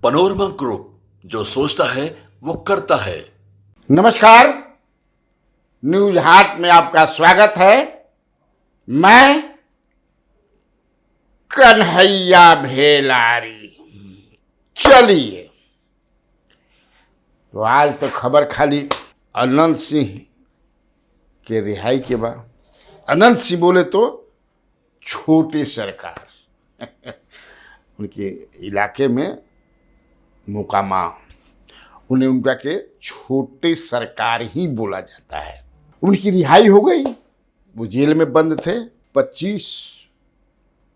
Panorama group, जो सोचता है वो करता है। नमस्कार, न्यूज हाट में आपका स्वागत है। मैं कन्हैया भेलारी। चलिए, तो आज तो खबर खाली अनंत सिंह के रिहाई के बाद। अनंत सिंह बोले तो छोटे सरकार उनके इलाके में मुकामा, उन्हें उनका के छोटे सरकार ही बोला जाता है। उनकी रिहाई हो गई। वो जेल में बंद थे। 25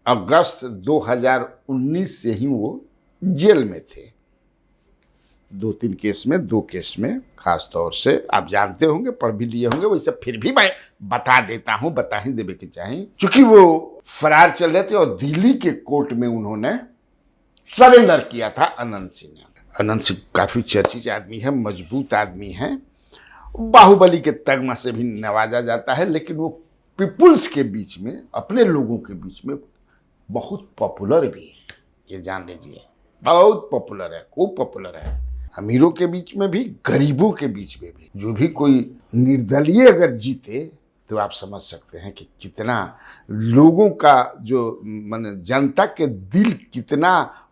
अगस्त 2019 से ही वो जेल में थे। 2-3 केस में, 2 केस में खास तौर से आप जानते होंगे, पढ़ भी लिए होंगे, वैसे फिर भी मैं बता देता हूं, बता ही देवे के चाहें। चूंकि वो फरार चल रहे थे और दिल्ली के कोर्ट में उन्होंने सरेंडर किया था अनंत सिंह ने। अनंत सिंह काफी चर्चित आदमी है, मजबूत आदमी है, बाहुबली के तगमा से भी नवाजा जाता है, लेकिन वो पीपुल्स के बीच में, अपने लोगों के बीच में बहुत पॉपुलर भी है। ये जान लीजिए, बहुत पॉपुलर है, खूब पॉपुलर है। अमीरों के बीच में भी, गरीबों के बीच में भी। जो भी कोई निर्दलीय अगर जीते तो आप समझ सकते हैं कि कितना लोगों का जो माने जनता के दिल कितना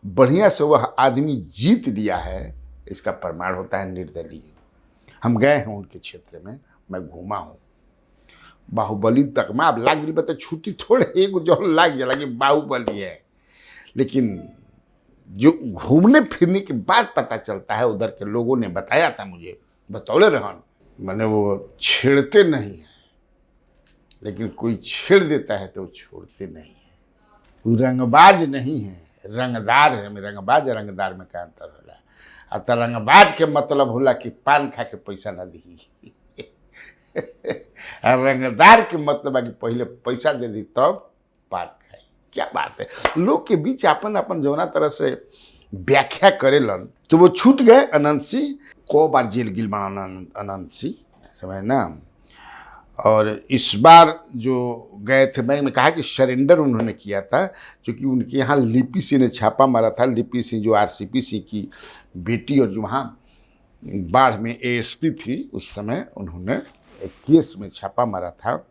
बढ़िया से वह आदमी जीत लिया है, इसका प्रमाण होता है निर्दलीय। हम गए हैं उनके क्षेत्र में, मैं घूमा हूँ। बाहुबली तक में अब लाग गई, बता छुट्टी थोड़े एक जो लाग गया कि बाहुबली है, लेकिन जो घूमने फिरने के बाद पता चलता है, उधर के लोगों ने बताया था मुझे, बतौले रहन, मैंने वो छेड़ते नहीं है, लेकिन कोई छेड़ देता है तो छोड़ते नहीं है। वो रंगबाज नहीं है, रंगदार है। रंगबाज रंगदार में क्या अंतर होला? अतः रंगबाज के मतलब होला कि पान खा के पैसा ना दी और रंगदार के मतलब है कि पहले पैसा दे दी तब पान खाई। क्या बात है, लोग के बीच अपन अपन जौना तरह से व्याख्या करेलन। तो वो छूट गए अनंत सिंह। को बार जेल गिल बना अनंत सिंह, समझ ना। और इस बार जो गए थे, मैंने कहा कि सरेंडर उन्होंने किया था, क्योंकि उनके यहाँ लिपि सिंह ने छापा मारा था। लिपि सिंह जो आरसीपी सिंह की बेटी, और जो वहाँ बाढ़ में एएसपी थी उस समय, उन्होंने एक केस में छापा मारा था।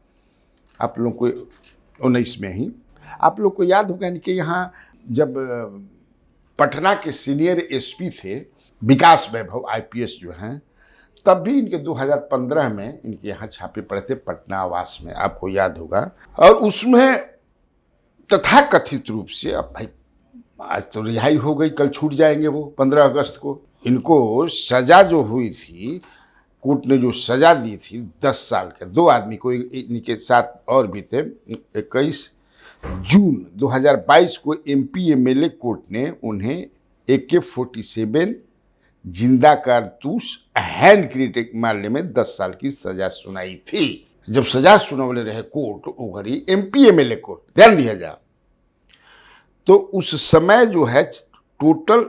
आप लोग को 19 में ही, आप लोग को याद होगा कि यहाँ जब पटना के सीनियर एसपी थे विकास वैभव आईपीएस जो हैं, तब भी इनके 2015 में इनके यहाँ छापे पड़े थे पटना आवास में, आपको याद होगा। और उसमें तथाकथित रूप से, अब भाई आज तो रिहाई हो गई, कल छूट जाएंगे वो 15 अगस्त को। इनको सजा जो हुई थी, कोर्ट ने जो सजा दी थी 10 साल के, 2 आदमी को, इनके साथ और भी थे। 21 जून 2022 को एमपी एमएलए कोर्ट ने उन्हें AK-47 जिंदा कारतूस हैंड ग्रेनेड मारने में 10 साल की सजा सुनाई थी। जब सजा सुनावले रहे कोर्ट, वो घड़ी एमपी एमएलए कोर्ट, ध्यान दिया जा, तो उस समय जो है टोटल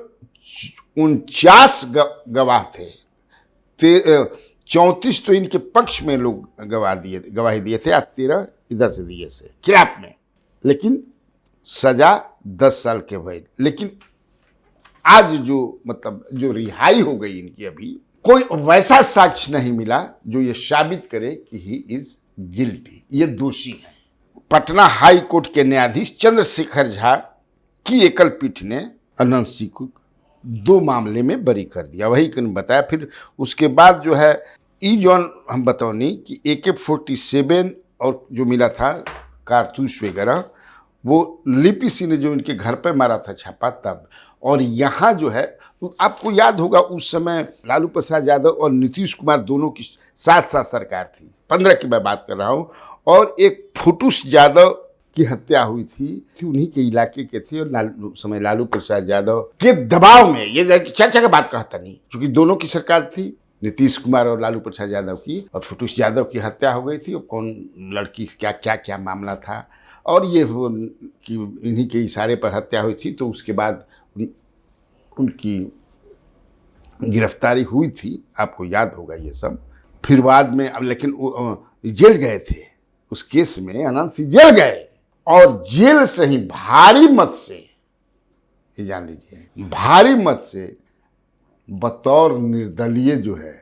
49 गवाह थे। 34 तो इनके पक्ष में लोग गवाही दिए थे, 13 इधर से दिए से खिलाफ में, लेकिन सजा 10 साल के भई। लेकिन आज जो मतलब जो रिहाई हो गई इनकी, अभी कोई वैसा साक्ष्य नहीं मिला जो ये साबित करे कि ही इज गिल्टी, ये दोषी है। पटना हाई कोर्ट के न्यायाधीश चंद्रशेखर झा की एकल पीठ ने अनंत सिंह को 2 मामले में बरी कर दिया। वही कन बताया। फिर उसके बाद जो है ई जॉन हम बतौनी कि AK-47 और जो मिला था कारतूस वगैरह, वो लिपि सिंह ने जो इनके घर पर मारा था छापा तब। और यहाँ जो है, आपको याद होगा उस समय लालू प्रसाद यादव और नीतीश कुमार दोनों की साथ साथ सरकार थी, 15 की मैं बात कर रहा हूँ। और एक फुटूस यादव की हत्या हुई थी, उन्हीं के इलाके के थे, और समय लालू प्रसाद यादव के दबाव में, ये चर्चा की बात कहता नहीं, क्योंकि दोनों की सरकार थी, नीतीश कुमार और लालू प्रसाद यादव की, और फुटूस यादव की हत्या हो गई थी। और कौन लड़की क्या मामला था, और ये कि इन्हीं के इशारे पर हत्या हुई थी। तो उसके बाद उनकी गिरफ्तारी हुई थी, आपको याद होगा ये सब। फिर बाद में, अब लेकिन जेल गए थे उस केस में, अनंत सिंह जेल गए, और जेल से ही भारी मत से ये जान लीजिए, भारी मत से बतौर निर्दलीय जो है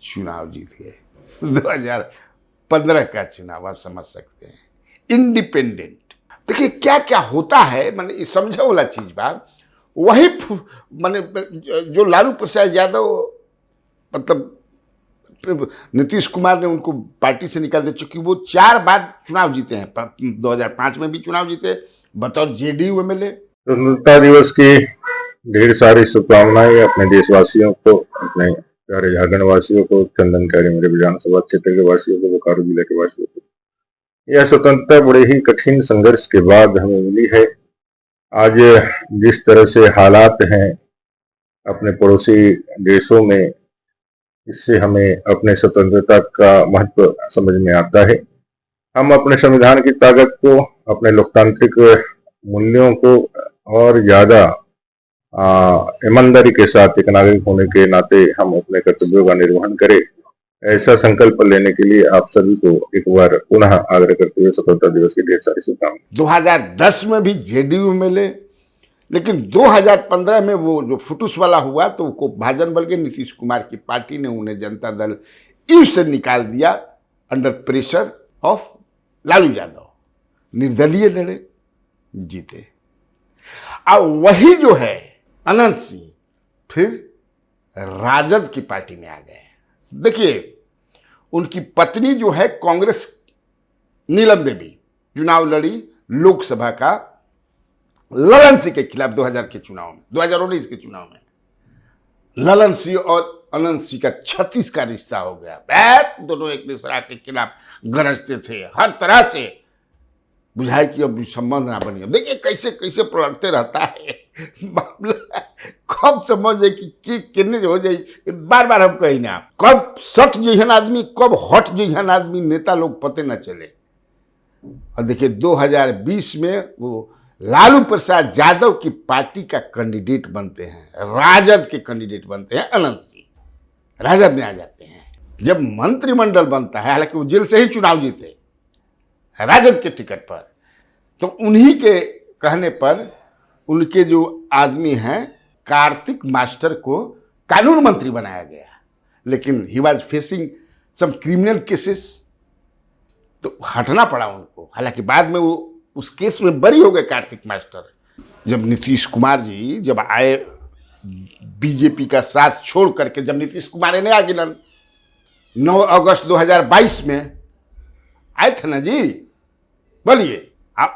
चुनाव जीत गए। 2015 का चुनाव आप समझ सकते हैं, इंडिपेंडेंट। देखिए क्या क्या होता है, मैंने समझा वाला चीज बात वही, मैंने जो लालू प्रसाद यादव मतलब नीतीश कुमार ने उनको पार्टी से निकाल दिया, चूंकि वो 4 बार चुनाव जीते हैं। 2005 में भी चुनाव जीते बतौर जेडीयू एमएलए। स्वतंत्रता दिवस की ढेर सारी शुभकामनाएं अपने देशवासियों को, अपने प्यारे झारखंड वासियों को, चंदनकारी मेरे विधानसभा क्षेत्र के वासियों को, बोकारो जिले के वासियों को। यह स्वतंत्रता बड़े ही कठिन संघर्ष के बाद हमें मिली है। आज जिस तरह से हालात हैं अपने पड़ोसी देशों में, इससे हमें अपने स्वतंत्रता का महत्व समझ में आता है। हम अपने संविधान की ताकत को, अपने लोकतांत्रिक मूल्यों को और ज्यादा ईमानदारी के साथ एक नागरिक होने के नाते हम अपने कर्तव्यों का निर्वहन करें, ऐसा संकल्प लेने के लिए आप सभी को एक बार पुनः आग्रह करते हुए स्वतंत्रता दिवस की ढेर सारी शुभकामनाएं। 2010 में भी जेडीयू मिले, लेकिन 2015 में वो जो फुटूस वाला हुआ तो वो भाजन बल के नीतीश कुमार की पार्टी ने उन्हें जनता दल यू से निकाल दिया under pressure of Lalu Yadav. निर्दलीय लड़े, जीते। अब वही जो है अनंत सिंह फिर राजद की पार्टी में आ गए। देखिए उनकी पत्नी जो है कांग्रेस, नीलम देवी, चुनाव लड़ी लोकसभा का ललन सिंह के खिलाफ 2000 के चुनाव में, 2019 के चुनाव में। ललन सिंह और अनंत सिंह का 36 का रिश्ता हो गया। दोनों एक दूसरे के खिलाफ गरजते थे, हर तरह से बुझाए कि अब संबंध ना बनिए। देखिए कैसे कैसे प्रवर्ते रहता है मामला, कब समझे कि किन्ने हो जाए। बार बार हम कही ना, कब सट जहन आदमी, कब हट जहन आदमी, नेता लोग पते न चले। और देखिए 2020 में वो लालू प्रसाद यादव की पार्टी का कैंडिडेट बनते हैं, राजद के कैंडिडेट बनते हैं अनंत जी, राजद में आ जाते हैं। जब मंत्रिमंडल बनता है, हालांकि वो जेल से ही चुनाव जीते राजद के टिकट पर, तो उन्हीं के कहने पर उनके जो आदमी हैं कार्तिक मास्टर को कानून मंत्री बनाया गया। लेकिन he was facing some criminal cases, तो हटना पड़ा उनको। हालांकि बाद में वो उस केस में बरी हो गए कार्तिक मास्टर। जब नीतीश कुमार जी जब आए बीजेपी का साथ छोड़ करके, जब नीतीश कुमार ने आ गिलन 9 अगस्त 2022 में आए थे ना जी, बोलिए।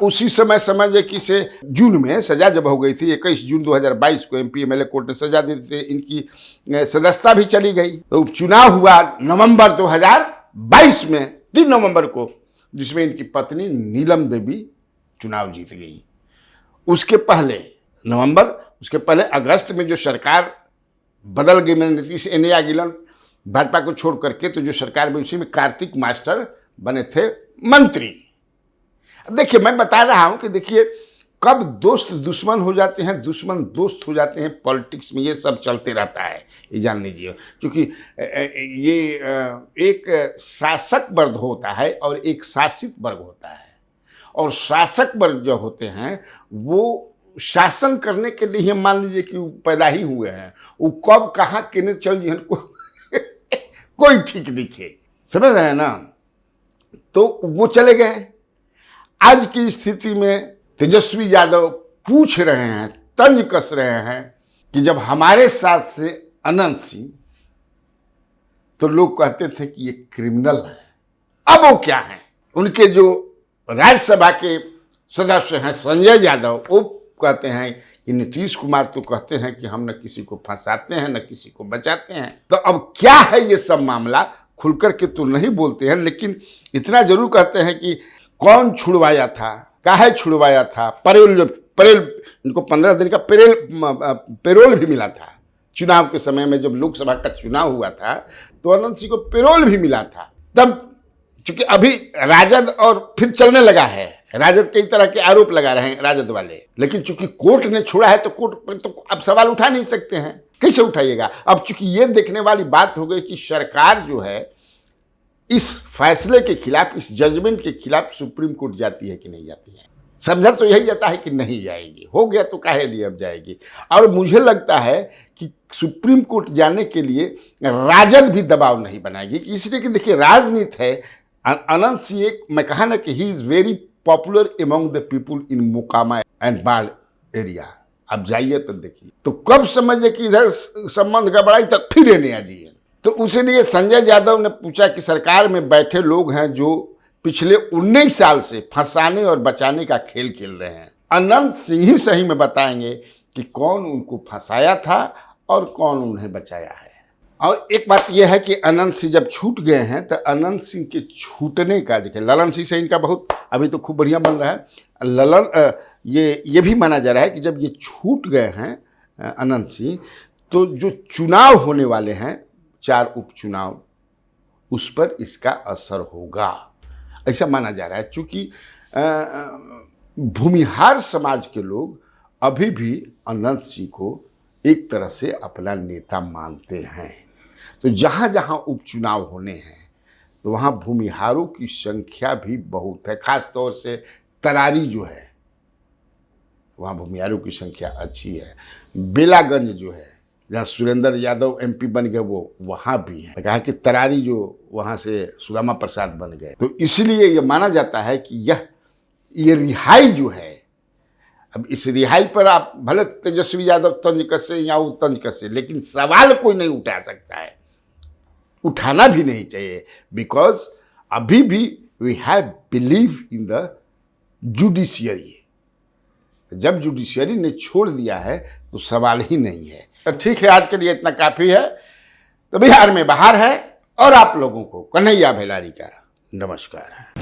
उसी समय समझे कि से जून में सजा जब हो गई थी, 21 जून 2022 को एमपी एमएलए कोर्ट ने सजा दे दी, इनकी सदस्यता भी चली गई। तो उपचुनाव हुआ नवंबर 2022 में, 3 नवंबर को, जिसमें इनकी पत्नी नीलम देवी चुनाव जीत गई। उसके पहले नवंबर, उसके पहले अगस्त में जो सरकार बदल गई, मैंने नीतीश एने आ गिलन भाजपा को छोड़ करके, तो जो सरकार में उसी में कार्तिक मास्टर बने थे मंत्री। देखिए मैं बता रहा हूं कि देखिए कब दोस्त दुश्मन हो जाते हैं, दुश्मन दोस्त हो जाते हैं, पॉलिटिक्स में ये सब चलते रहता है, ये जान लीजिए। क्योंकि ये एक शासक वर्ग होता है और एक शासित वर्ग होता है, और शासक वर्ग जो होते हैं वो शासन करने के लिए मान लीजिए कि वो पैदा ही हुए हैं। वो कब कहाँ किने चल जिहन कोई ठीक नहीं है, समझ रहे हैं ना। तो वो चले गए। आज की स्थिति में तेजस्वी यादव पूछ रहे हैं, तंज कस रहे हैं कि जब हमारे साथ से अनंत सिंह, तो लोग कहते थे कि ये क्रिमिनल है। अब वो क्या है, उनके जो राज्यसभा के सदस्य हैं संजय यादव, वो कहते हैं कि नीतीश कुमार तो कहते हैं कि हम न किसी को फंसाते हैं न किसी को बचाते हैं। तो अब क्या है ये सब मामला, खुलकर के तो नहीं बोलते हैं, लेकिन इतना जरूर कहते हैं कि कौन छुड़वाया था, काहे छुड़वाया था। परेल इनको 15 दिन का पेरोल भी मिला था चुनाव के समय में। जब लोकसभा का चुनाव हुआ था तो अनंत सिंह को पेरोल भी मिला था। तब चूंकि अभी राजद और फिर चलने लगा है, राजद कई तरह के आरोप लगा रहे हैं राजद वाले, लेकिन चूंकि कोर्ट ने छोड़ा है तो कोर्ट पर तो अब सवाल उठा नहीं सकते हैं। कैसे उठाइएगा? अब चूंकि ये देखने वाली बात हो गई कि सरकार जो है इस फैसले के खिलाफ, इस जजमेंट के खिलाफ सुप्रीम कोर्ट जाती है कि नहीं जाती है। समझा तो यही जाता है कि नहीं जाएगी, हो गया तो काहे लिए अब जाएगी। और मुझे लगता है कि सुप्रीम कोर्ट जाने के लिए राजद भी दबाव नहीं बनाएगी, कि इसलिए कि देखिए राजनीति है। अनंत सिंह, मैं कहा ना कि he is very popular among the people in Mokama and बाढ़ एरिया। अब जाइए तो देखिए, तो कब समझे कि इधर संबंध गड़बड़ाई तक फिर रहने आ जाइए। तो उसे लिए संजय यादव ने पूछा कि सरकार में बैठे लोग हैं जो पिछले 19 साल से फंसाने और बचाने का खेल खेल रहे हैं। अनंत सिंह ही सही में बताएंगे कि कौन उनको फंसाया था और कौन उन्हें बचाया है। और एक बात यह है कि अनंत सिंह जब छूट गए हैं तो अनंत सिंह के छूटने का, देखिए ललन सिंह से इनका बहुत अभी तो खूब बढ़िया बन रहा है। ललन ये भी माना जा रहा है कि जब ये छूट गए हैं अनंत सिंह, तो जो चुनाव होने वाले हैं 4 उपचुनाव, उस पर इसका असर होगा, ऐसा माना जा रहा है। चूँकि भूमिहार समाज के लोग अभी भी अनंत सिंह को एक तरह से अपना नेता मानते हैं। तो जहाँ जहाँ उपचुनाव होने हैं तो वहाँ भूमिहारों की संख्या भी बहुत है, खास तौर से तरारी जो है वहाँ भूमिहारों की संख्या अच्छी है। बेलागंज जो है जहाँ सुरेंद्र यादव MP बन गए वो वहाँ भी है। कहा कि तरारी जो वहाँ से सुदामा प्रसाद बन गए, तो इसलिए ये माना जाता है कि ये रिहाई जो है, अब इस रिहाई पर आप भले तेजस्वी यादव तंज कसे या वो तंज कसे, लेकिन सवाल कोई नहीं उठा सकता है, उठाना भी नहीं चाहिए। बिकॉज अभी भी we have believe in the judiciary. जब जुडिशियरी ने छोड़ दिया है तो सवाल ही नहीं है। तो ठीक है, आज के लिए इतना काफ़ी है। तो बिहार में बाहर है और आप लोगों को कन्हैया भेलारी का नमस्कार है।